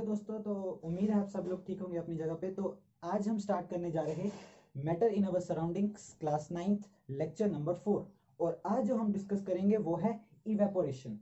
दोस्तों, तो उम्मीद है आप सब लोग ठीक होंगे अपनी जगह पे। तो आज हम स्टार्ट करने जा रहे हैं matter in our surroundings class 9th lecture number 4। और आज जो हम डिस्कस करेंगे वो है इवेपोरेशन।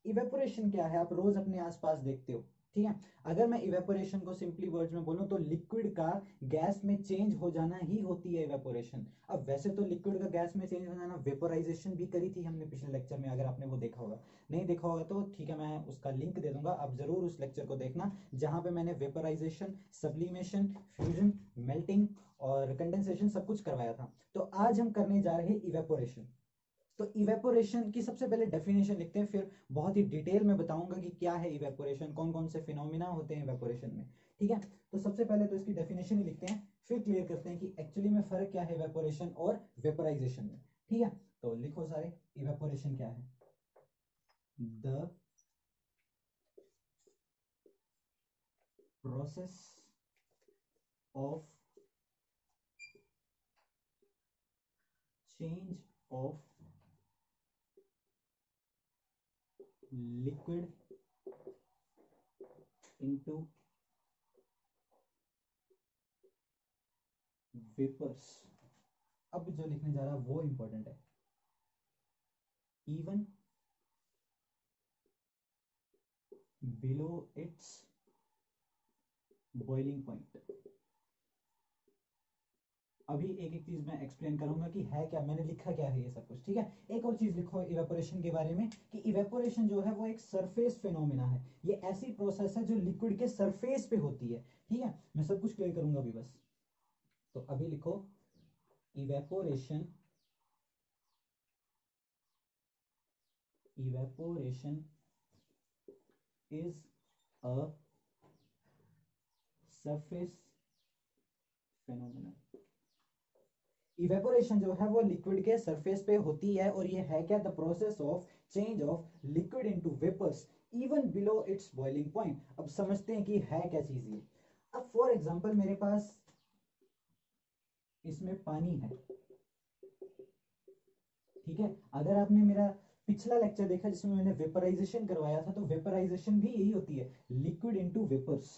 इवेपोरेशन क्या है, आप रोज अपने आसपास देखते हो, ठीक है। अगर मैं इवेपोरेशन को सिंपली वर्ड्स में बोलूं तो लिक्विड का गैस में चेंज हो जाना ही होती है इवेपोरेशन। अब वैसे तो लिक्विड का गैस में चेंज हो जाना वेपोराइजेशन भी करी थी हमने पिछले लेक्चर में, अगर आपने वो देखा होगा। नहीं देखा होगा तो ठीक है, मैं उसका लिंक दे दूंगा, आप जरूर उस लेक्चर को देखना, जहां पे मैंने वेपोराइजेशन, सब्लिमेशन, फ्यूजन, मेल्टिंग और कंडेंसेशन सब कुछ करवाया था। तो आज हम करने जा रहे हैं इवेपोरेशन। तो इवेपोरेशन की सबसे पहले डेफिनेशन लिखते हैं, फिर बहुत ही डिटेल में बताऊंगा कि क्या है इवेपोरेशन, कौन कौन से फिनोमिना होते हैं इवेपोरेशन में, ठीक है। तो सबसे पहले तो इसकी डेफिनेशन ही लिखते हैं, फिर क्लियर करते हैं कि एक्चुअली में फर्क क्या है इवेपोरेशन और वेपोराइजेशन में, ठीक है। तो लिखो सारे, इवेपोरेशन क्या है? The process of change of liquid into vapours. अब जो लिखने जा रहा है वो इंपॉर्टेंट है। Even below its boiling point. अभी एक एक चीज मैं एक्सप्लेन करूंगा कि है क्या, मैंने लिखा क्या है ये सब कुछ, ठीक है। एक और चीज लिखो इवेपोरेशन के बारे में कि इवेपोरेशन जो है वो एक सरफेस फिनोमिना है। ये ऐसी प्रोसेस है जो लिक्विड के सरफेस पे होती है, ठीक है। मैं सब कुछ क्लियर करूंगा अभी बस। तो अभी लिखो evaporation, evaporation is a surface phenomena. Evaporation जो है वो लिक्विड के सरफेस पे होती है, और ये है क्या, the process of change of liquid into vapours even below its boiling point. अब समझते हैं कि है क्या चीज ये। अब फॉर एग्जांपल मेरे पास इसमें पानी है, ठीक है। अगर आपने मेरा पिछला लेक्चर देखा जिसमें मैंने वेपराइजेशन करवाया था, तो वेपराइजेशन भी यही होती है, लिक्विड इनटू वेपर्स।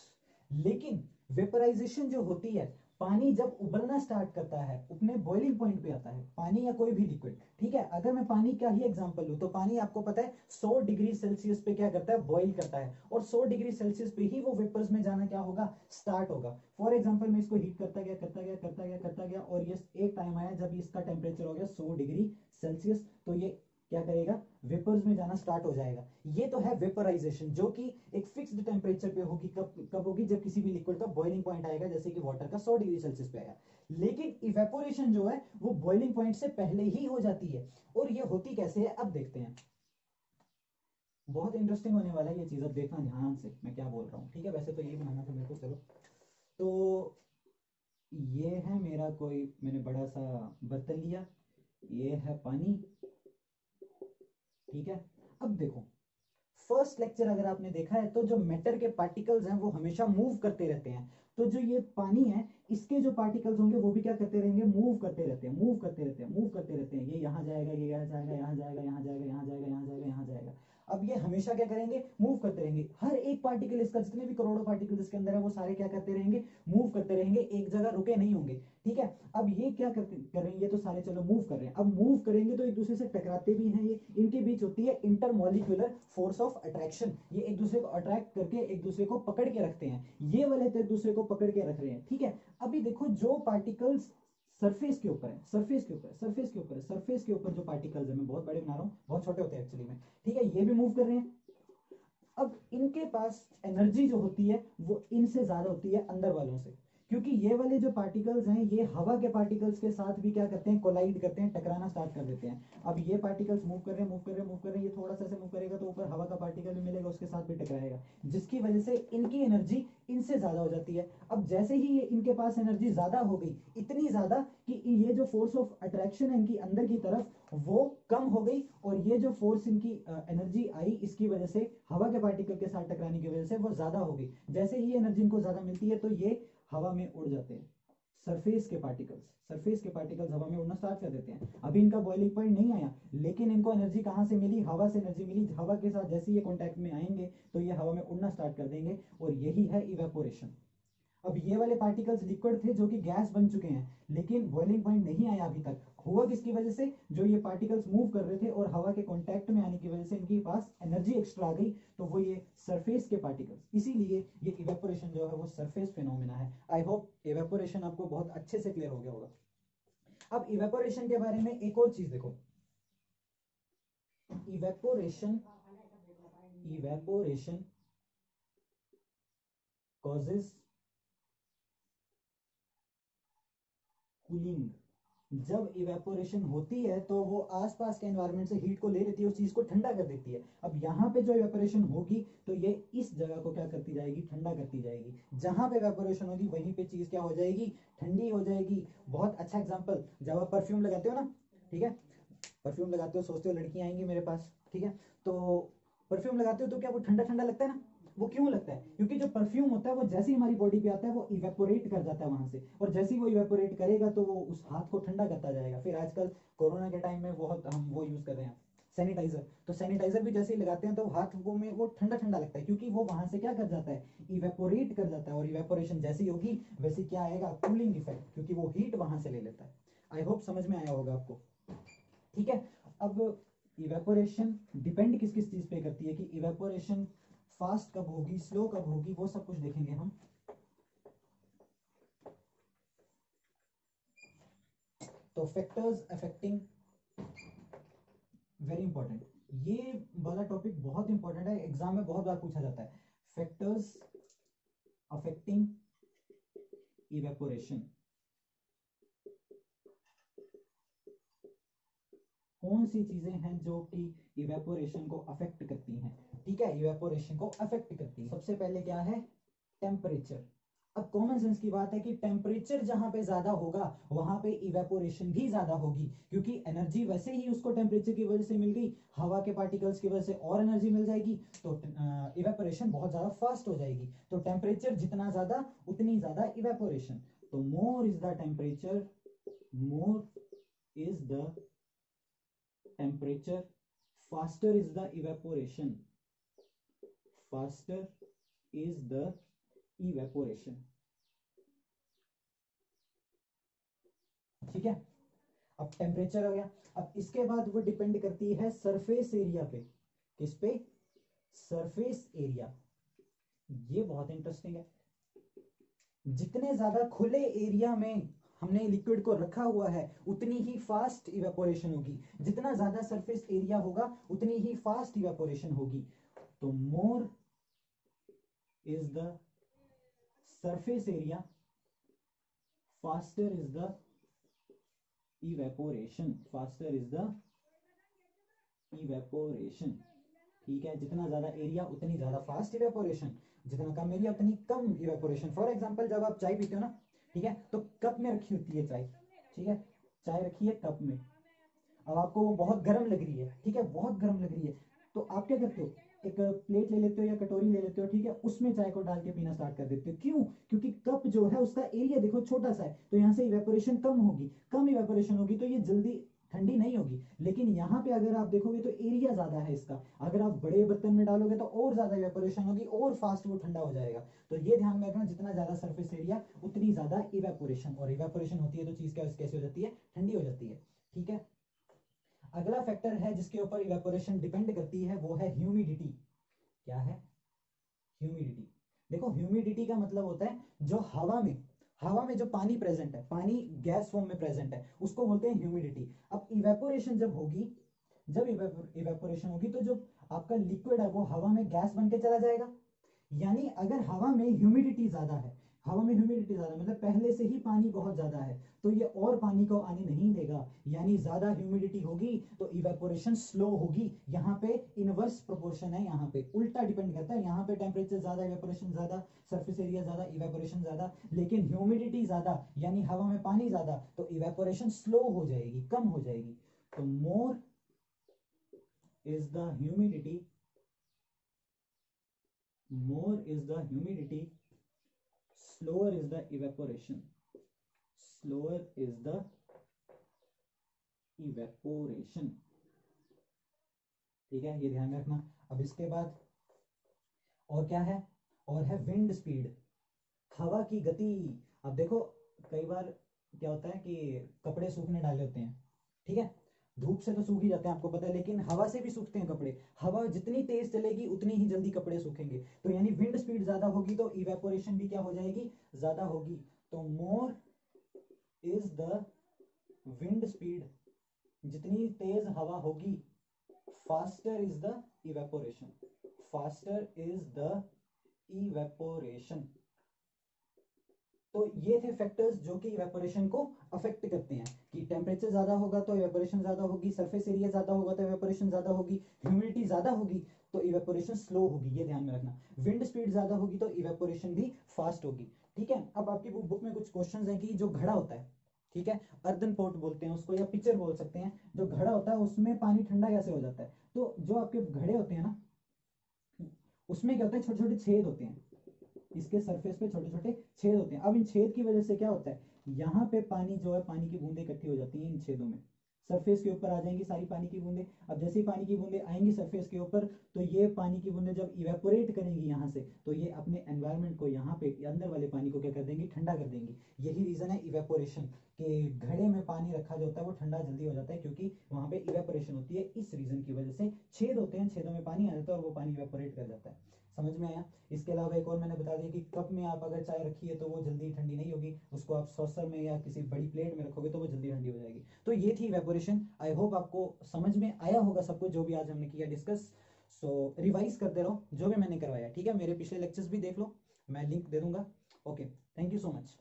लेकिन वेपराइजेशन जो होती है, पानी जब उबलना स्टार्ट करता है, अपने बॉइलिंग पॉइंट पे आता है, पानी या कोई भी लिक्विड, ठीक है। अगर मैं पानी का ही एग्जांपल लूं तो पानी आपको पता है 100 डिग्री सेल्सियस पे क्या करता है, बॉइल करता है, और 100 डिग्री सेल्सियस पे ही वो वेपर्स में जाना क्या होगा, स्टार्ट होगा। फॉर एग्जांपल मैं इसको हीट करता गया करता गया करता गया करता गया, और ये एक टाइम आया जब इसका टेम्परेचर हो गया 100 डिग्री सेल्सियस, तो ये क्या करेगा, वेपर्स में जाना स्टार्ट हो जाएगा। ये तो है वेपराइजेशन, जो कि एक फिक्स्ड टेम्परेचर पे होगी। कब कब होगी, जब किसी भी लिक्विड का बॉइलिंग पॉइंट आएगा, जैसे कि वाटर का 100 डिग्री सेल्सियस पे आया। लेकिन इवेपोरेशन जो है वो बॉइलिंग पॉइंट से पहले ही हो जाती है। और ये होती कैसे है, अब देखते हैं। बहुत इंटरेस्टिंग होने वाला है ये चीज, अब देखना ध्यान से मैं क्या बोल रहा हूँ, ठीक है। वैसे तो यही बनाना था मेरे को, चलो। तो ये है मेरा कोई, मैंने बड़ा सा बर्तन लिया, ये है पानी, ठीक है। अब देखो, फर्स्ट लेक्चर अगर आपने देखा है तो जो मैटर के पार्टिकल्स हैं वो हमेशा मूव करते रहते हैं। तो जो ये पानी है, इसके जो पार्टिकल्स होंगे वो भी क्या करते रहेंगे, मूव करते रहते हैं, मूव करते रहते हैं, मूव करते रहते हैं। ये यहाँ जाएगा, ये यहाँ जाएगा, यहाँ जाएगा, यहाँ जाएगा, यहाँ जाएगा, यहाँ जाएगा, यहाँ जाएगा। अब ये हमेशा क्या करेंगे, मूव करते रहेंगे। हर एक पार्टिकल इसका, जितने भी करोड़ों पार्टिकल इसके अंदर है, वो सारे क्या करते रहेंगे, मूव करते रहेंगे, एक जगह रुके नहीं होंगे, ठीक है। अब ये क्या करते कर रहे हैं, ये तो सारे चलो मूव कर रहे हैं। अब मूव करेंगे तो एक दूसरे से टकराते भी हैं, ये इनके बीच होती है इंटरमॉलिक्यूलर फोर्स ऑफ अट्रैक्शन। ये एक दूसरे को अट्रैक्ट करके एक दूसरे को पकड़ के रखते हैं, ये वाले तो एक दूसरे को पकड़ के रख रहे हैं, ठीक है। अभी देखो, जो पार्टिकल्स सरफेस के ऊपर है, सरफेस के ऊपर, सरफेस के ऊपर, सरफेस के ऊपर जो पार्टिकल्स है, मैं बहुत बड़े बना रहा हूँ, बहुत छोटे होते हैं एक्चुअली में, ठीक है, ये भी मूव कर रहे हैं। अब इनके पास एनर्जी जो होती है वो इनसे ज्यादा होती है अंदर वालों से, क्योंकि ये वाले जो पार्टिकल्स हैं ये हवा के पार्टिकल्स के साथ भी क्या करते हैं, कोलाइड करते हैं, टकराना स्टार्ट कर देते हैं। अब ये पार्टिकल्स मूव कर रहे हैं, मूव कर रहे हैं, मूव कर रहे हैं, ये थोड़ा सा से मूव करेगा तो ऊपर हवा का पार्टिकल भी मिलेगा, उसके साथ भी टकराएगा, जिसकी वजह से इनकी एनर्जी इनसे ज्यादा हो जाती है। अब जैसे ही ये इनके पास एनर्जी ज्यादा हो गई, इतनी ज्यादा कि ये जो फोर्स ऑफ अट्रैक्शन है इनकी अंदर की तरफ वो कम हो गई, और ये जो फोर्स इनकी एनर्जी आई, इसकी वजह से हवा के पार्टिकल के साथ टकराने की वजह से वो ज्यादा हो गई। जैसे ही एनर्जी इनको ज्यादा मिलती है तो ये हवा में उड़ जाते हैं, सरफेस के पार्टिकल्स, सरफेस के पार्टिकल्स हवा में उड़ना स्टार्ट कर देते हैं। अभी इनका बॉइलिंग पॉइंट नहीं आया, लेकिन इनको एनर्जी कहाँ से मिली? हवा से एनर्जी मिली। हवा के साथ जैसे ये कॉन्टैक्ट में आएंगे तो ये हवा में उड़ना स्टार्ट कर देंगे, और यही है इवेपोरेशन। अब ये वाले पार्टिकल्स लिक्विड थे जो कि गैस बन चुके हैं, लेकिन बॉइलिंग पॉइंट नहीं आया अभी तक। हुआ किसकी वजह से? जो ये पार्टिकल्स मूव कर रहे थे और हवा के कांटेक्ट में आने की वजह से इनके पास एनर्जी एक्स्ट्रा आ गई, तो वो ये सरफेस के पार्टिकल्स। इसीलिए ये इवेपोरेशन जो है वो सरफेस फिनोमेना है। आई होप इवेपोरेशन आपको बहुत अच्छे से क्लियर हो गया होगा। अब इवेपोरेशन के बारे में एक और चीज देखो। Evaporation evaporation causes cooling. जब इवेपोरेशन होती है तो वो आसपास के एनवायरनमेंट से हीट को ले लेती है, उस चीज को ठंडा कर देती है। अब यहाँ पे जो इवेपोरेशन होगी तो ये इस जगह को क्या करती जाएगी? ठंडा करती जाएगी। जहां पे इवेपोरेशन होगी वहीं पे चीज क्या हो जाएगी? ठंडी हो जाएगी। बहुत अच्छा एग्जांपल, जब आप परफ्यूम लगाते हो ना, ठीक है, परफ्यूम लगाते हो, सोचते हो लड़कियां आएंगी मेरे पास, ठीक है, तो परफ्यूम लगाते हो तो क्या वो ठंडा ठंडा लगता है ना? वो क्यों लगता है? क्योंकि जो परफ्यूम होता है वो जैसे ही हमारी बॉडी पे आता है वो इवेपोरेट कर जाता है वहां से, और जैसे ही वो इवेपोरेट करेगा तो वो उस हाथ को ठंडा करता जाएगा। फिर आजकल कोरोना के टाइम में बहुत हम वो यूज कर रहे हैं, सैनिटाइजर। तो सैनिटाइजर भी जैसे ही लगाते हैं तो हाथ को में वो ठंडा ठंडा लगता है, क्योंकि वो वहां से क्या कर जाता है? इवेपोरेट कर जाता है। और इवेपोरेशन जैसी होगी वैसे क्या आएगा? कूलिंग इफेक्ट, क्योंकि वो हीट वहां से ले लेता है। आई होप समझ में आया होगा आपको। ठीक है। अब इवेपोरेशन डिपेंड किस किस चीज पे करती है, कि इवेपोरेशन फास्ट कब होगी, स्लो कब होगी, वो सब कुछ देखेंगे हम। तो फैक्टर्स अफेक्टिंग, वेरी इंपॉर्टेंट, ये वाला टॉपिक बहुत इंपॉर्टेंट है, एग्जाम में बहुत बार पूछा जाता है। Factors affecting evaporation. कौन सी चीजें हैं जो कि इवेपोरेशन को अफेक्ट करती हैं? ठीक है, इवेपोरेशन को अफेक्ट करती है। सबसे पहले क्या है? टेम्परेचर। अब कॉमन सेंस की बात है कि टेम्परेचर जहां पे ज्यादा होगा वहां पे इवेपोरेशन भी ज्यादा होगी, क्योंकि एनर्जी वैसे ही उसको टेम्परेचर की वजह से मिल गई, हवा के पार्टिकल्स की वजह से और एनर्जी मिल जाएगी, तो इवेपोरेशन बहुत ज्यादा फास्ट हो जाएगी। तो टेम्परेचर जितना ज्यादा उतनी ज्यादा इवेपोरेशन। तो more is the temperature, more is the temperature, faster is the evaporation, faster is the evaporation। ठीक है, अब टेम्परेचर हो गया। अब इसके बाद वो डिपेंड करती है सरफेस एरिया पे। किस पे? Surface area. ये बहुत इंटरेस्टिंग है। जितने ज्यादा खुले एरिया में हमने लिक्विड को रखा हुआ है उतनी ही फास्ट इवेपोरेशन होगी। जितना ज्यादा सरफेस एरिया होगा उतनी ही फास्ट इवेपोरेशन होगी। तो more is the surface area, faster is the evaporation, faster is the evaporation. ठीक है, जितना ज्यादा एरिया उतनी ज्यादा फास्ट इवेपोरेशन, जितना कम एरिया उतनी कम इवेपोरेशन। फॉर एग्जांपल, जब आप चाय पीते हो ना, ठीक है, तो कप में रखी होती है चाय, ठीक है, चाय रखी है कप में। अब आपको वो बहुत गर्म लग रही है, ठीक है, बहुत गर्म लग रही है, तो आप क्या करते हो? एक प्लेट ले लेते हो या कटोरी ले लेते हो, ठीक है, उसमें चाय को डाल के पीना स्टार्ट कर देते हो। क्यों? क्योंकि कप जो है उसका एरिया देखो छोटा सा है, तो यहाँ से इवेपोरेशन कम होगी। कम इवेपोरेशन होगी तो ये जल्दी ठंडी नहीं होगी। लेकिन यहाँ पे अगर आप देखोगे तो एरिया ज्यादा है इसका, अगर आप बड़े बर्तन में डालोगे तो और ज्यादा इवेपोरेशन होगी और फास्ट वो ठंडा हो जाएगा। तो ये ध्यान में रखना, जितना ज्यादा सरफेस एरिया उतनी ज्यादा इवेपोरेशन, और इवेपोरेशन होती है तो चीज कैसे हो जाती है? ठंडी हो जाती है। ठीक है। अगला फैक्टर है जिसके ऊपर इवेपोरेशन डिपेंड करती है, वो है ह्यूमिडिटी। क्या है? ह्यूमिडिटी। देखो, ह्यूमिडिटी का मतलब होता है जो हवा में जो पानी प्रेजेंट है, पानी गैस फॉर्म में प्रेजेंट है, उसको बोलते हैं ह्यूमिडिटी। अब इवेपोरेशन जब होगी, जब इवेपोरेशन होगी तो जो आपका लिक्विड है वो हवा में गैस बन के चला जाएगा। यानी अगर हवा में ह्यूमिडिटी ज्यादा है, हवा में ह्यूमिडिटी ज्यादा मतलब पहले से ही पानी बहुत ज्यादा है, तो ये और पानी को आने नहीं देगा। यानी ज्यादा ह्यूमिडिटी होगी तो इवेपोरेशन स्लो होगी। यहाँ पे इनवर्स प्रोपोर्शन है, यहाँ पे उल्टा डिपेंड करता है। यहाँ पे टेम्परेचर ज्यादा, इवेपोरेशन ज्यादा, सरफेस एरिया ज्यादा, इवेपोरेशन ज्यादा। लेकिन ह्यूमिडिटी ज्यादा यानी हवा में पानी ज्यादा, तो इवेपोरेशन स्लो हो जाएगी, कम हो जाएगी। तो more is the humidity, more is the humidity, slower is the evaporation, slower is the evaporation. ठीक है, ये ध्यान में रखना। अब इसके बाद और क्या है, और है विंड स्पीड, हवा की गति। अब देखो कई बार क्या होता है कि कपड़े सूखने डाले होते हैं, ठीक है, धूप से तो सूख ही जाते हैं आपको पता है, लेकिन हवा से भी सूखते हैं कपड़े। हवा जितनी तेज चलेगी उतनी ही जल्दी कपड़े सूखेंगे। तो यानी विंड स्पीड ज्यादा होगी तो इवेपोरेशन भी क्या हो जाएगी, ज्यादा होगी। तो more is the wind speed, जितनी तेज हवा होगी, faster is the evaporation, faster is the evaporation. तो ये थे फैक्टर्स जो कि इवेपोरेशन को अफेक्ट करते हैं, कि टेम्परेचर ज्यादा होगा तो इवेपोरेशन ज्यादा होगी, सरफेस एरिया ज्यादा होगा तो इवेपोरेशन ज्यादा होगी, ह्यूमिडिटी ज्यादा होगी तो इवेपोरेशन स्लो होगी, ये ध्यान में रखना। विंड स्पीड ज्यादा होगी तो इवेपोरेशन भी फास्ट होगी। ठीक है, अब आपकी बुक में कुछ क्वेश्चंस हैं कि जो घड़ा होता है, ठीक है, अर्दन पोट बोलते हैं उसको या पिचर बोल सकते हैं, जो घड़ा होता है उसमें पानी ठंडा कैसे हो जाता है। तो जो आपके घड़े होते हैं ना, उसमें क्या होता है, छोटे छोटे छेद होते हैं, इसके सरफेस पे छोटे छोटे छेद होते हैं। अब इन छेद की वजह से क्या होता है, यहाँ पे पानी जो है, पानी की बूंदें इकट्ठी हो जाती हैं इन छेदों में, सरफेस के ऊपर आ जाएंगी सारी पानी की बूंदें। अब जैसे ही पानी की बूंदें आएंगी सरफेस के ऊपर, तो ये पानी की बूंदें जब इवेपोरेट करेंगी यहाँ से, तो ये अपने एनवायरनमेंट को, यहाँ पे अंदर वाले पानी को क्या कर देंगी, ठंडा कर देंगी। यही रीजन है इवेपोरेशन, कि घड़े में पानी रखा जो होता है वो ठंडा जल्दी हो जाता है, क्योंकि वहां पे इवेपोरेशन होती है। इस रीजन की वजह से छेद होते हैं, छेदों में पानी आ जाता है और वो पानी इवेपोरेट कर जाता है। समझ में आया। इसके अलावा एक और मैंने बता दिया कि कप में आप अगर चाय रखिए तो वो जल्दी ठंडी नहीं होगी, उसको आप सॉसर में या किसी बड़ी प्लेट में रखोगे तो वो जल्दी ठंडी हो जाएगी। तो ये थी इवेपोरेशन। आई होप आपको समझ में आया होगा सब कुछ जो भी आज हमने किया डिस्कस। सो रिवाइज करते रहो जो भी मैंने करवाया, ठीक है। मेरे पिछले लेक्चर्स भी देख लो, मैं लिंक दे दूंगा। Okay, thank you so much.